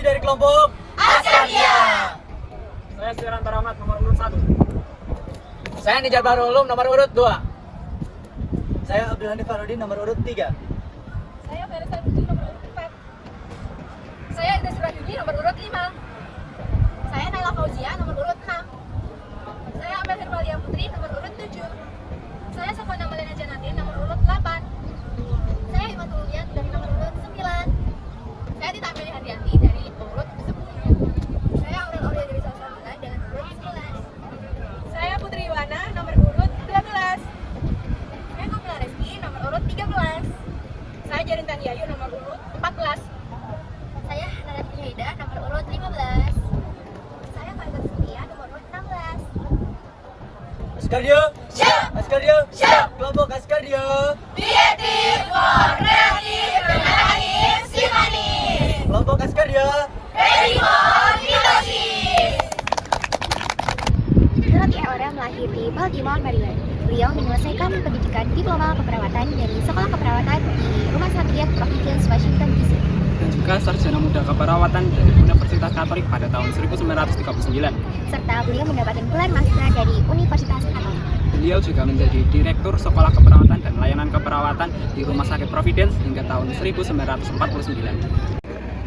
dari kelompok Askardia. Saya Siranto Rahmat nomor urut 1. Saya Nijar Bahrul Ulum nomor urut 2. Saya Abdul Hanif Farudin nomor urut 3. Saya Verisa Putri nomor urut 4. Saya Ida Surahyudi nomor urut 5. Saya Naila Fauzia nomor urut 6. Saya Amel Hirmalia Putri nomor urut 7. Saya Sofana Malena Janati nomor urut 8. Saya Imatul Ulian dari nomor urut 9. Saya Tita Amelia Hardianti dari urut 10. Saya Aurel Aulia dari Salsabila dengan urut 11. Saya Putri Iwana nomor urut 12. Saya Kamila Reski nomor urut 13. Saya Jarintan Yayu nomor urut 14. Saya Nada Haida nomor urut 15. Saya Faiza Setia nomor urut 16. Askardia. Siap. Askardia. Siap. Kelompok Askardia. Creative for Kreatif Kreatif Simanis. Kelompok Askardia. Ready for Mitosis. Dorothy Aura lahir di Baltimore, Maryland. Beliau menyelesaikan pendidikan diploma keperawatan dari Sekolah Keperawatan di Rumah Sakit Providence, Washington DC. Dan juga sarjana muda keperawatan dari Universitas Katolik pada tahun 1939. Serta beliau mendapatkan gelar master dari Universitas Katolik. Beliau juga menjadi Direktur Sekolah Keperawatan dan Layanan Keperawatan di Rumah Sakit Providence hingga tahun 1949.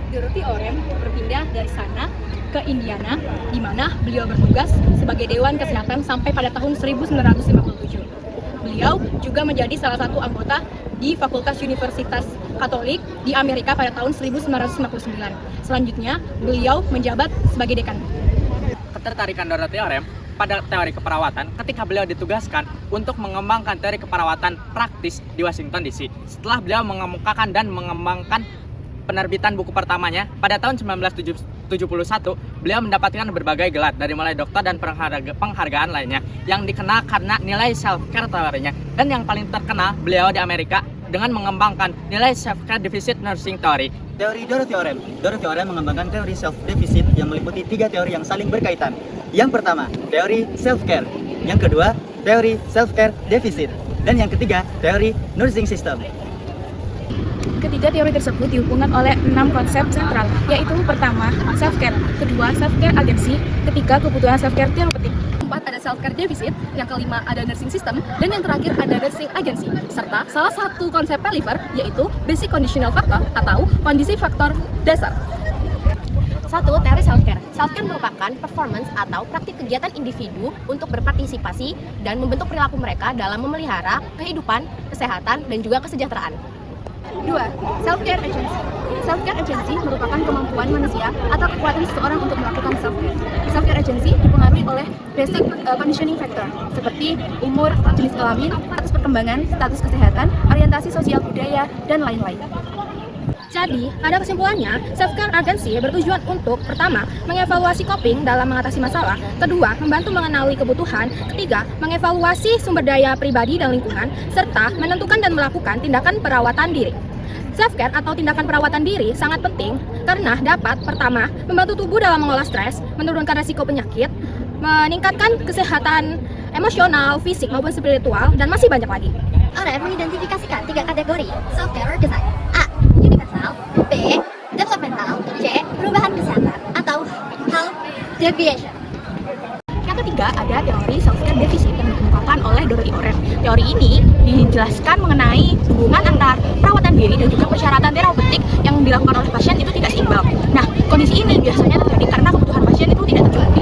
Dorothy Orem berpindah dari sana ke Indiana, di mana beliau bertugas sebagai Dewan Kesehatan sampai pada tahun 1957. Beliau juga menjadi salah satu anggota di Fakultas Universitas Katolik di Amerika pada tahun 1959. Selanjutnya, beliau menjabat sebagai dekan. Ketertarikan Dorothy Orem pada teori keperawatan ketika beliau ditugaskan untuk mengembangkan teori keperawatan praktis di Washington DC. Setelah beliau mengemukakan dan mengembangkan penerbitan buku pertamanya pada tahun 1971, beliau mendapatkan berbagai gelar dari mulai doktor dan penghargaan lainnya yang dikenal karena nilai self-care teorinya. Dan yang paling terkenal, beliau di Amerika dengan mengembangkan nilai self-care deficit nursing theory. Teori Dorothy Orem. Dorothy Orem mengembangkan teori self-deficit yang meliputi 3 teori yang saling berkaitan. Yang pertama, teori self-care. Yang kedua, teori self-care deficit. Dan yang ketiga, teori nursing system. Ketiga teori tersebut dihubungkan oleh 6 konsep sentral, yaitu pertama, self-care, kedua, self-care agency, ketiga, kebutuhan self-care terapeutik. Keempat, ada self-care deficit, yang kelima, ada nursing system, dan yang terakhir, ada nursing agency. Serta salah satu konsep Peliver, yaitu basic conditional factor atau kondisi faktor dasar. 1. Teori self-care. Self-care merupakan performance atau praktik kegiatan individu untuk berpartisipasi dan membentuk perilaku mereka dalam memelihara kehidupan, kesehatan, dan juga kesejahteraan. 2. Self-care agency. Self-care agency merupakan kemampuan manusia atau kekuatan seseorang untuk melakukan self-care. Self-care agency dipengaruhi oleh basic conditioning factor seperti umur, jenis kelamin, status perkembangan, status kesehatan, orientasi sosial budaya, dan lain-lain. Jadi, pada kesimpulannya, self-care agency bertujuan untuk pertama, mengevaluasi coping dalam mengatasi masalah, kedua, membantu mengenali kebutuhan, ketiga, mengevaluasi sumber daya pribadi dan lingkungan, serta menentukan dan melakukan tindakan perawatan diri. Self-care atau tindakan perawatan diri sangat penting karena dapat pertama, membantu tubuh dalam mengolah stres, menurunkan resiko penyakit, meningkatkan kesehatan emosional, fisik maupun spiritual, dan masih banyak lagi. Orem mengidentifikasikan 3 kategori self-care design. A. Universal. B. Developmental. C. Perubahan kesehatan atau health deviation. Yang ketiga, ada teori self-care deficit yang dikemukakan oleh Dorothy Orem. Teori ini dijelaskan mengenai hubungan antar perawatan diri dan juga persyaratan terapeutik yang dilakukan oleh pasien itu tidak seimbang. Nah, kondisi ini biasanya terjadi karena kebutuhan pasien itu tidak tercukupi.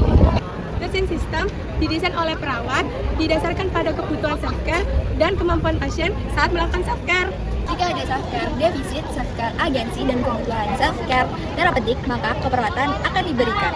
Nursing system didesain oleh perawat, didasarkan pada kebutuhan self-care dan kemampuan pasien saat melakukan self-care. Jika ada self-care deficit, self-care agensi, dan kebutuhan self-care terapeutik, maka keperawatan akan diberikan.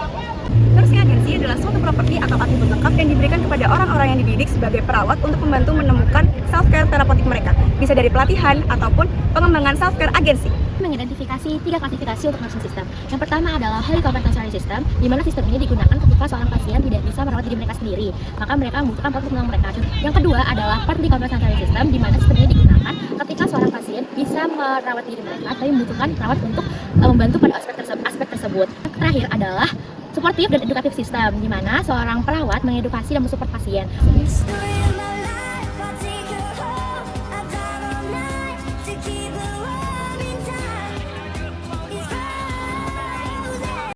Nursing agency adalah suatu properti atau atribut lengkap yang diberikan kepada orang-orang yang dididik sebagai perawat untuk membantu menemukan self-care terapeutik mereka. Bisa dari pelatihan ataupun pengembangan self-care agency. Mengidentifikasi 3 klasifikasi untuk nursing system. Yang pertama adalah highly compensatory system, di mana sistem ini digunakan ketika seorang pasien tidak bisa merawat diri mereka sendiri, maka mereka membutuhkan perawat untuk menolong mereka. Yang kedua adalah partly compensatory system, di mana sistem ini digunakan ketika seorang pasien bisa merawat diri mereka, tapi membutuhkan perawat untuk membantu pada aspek tersebut. Yang terakhir adalah supportive dan edukatif system, di mana seorang perawat mengedukasi dan mensupport pasien.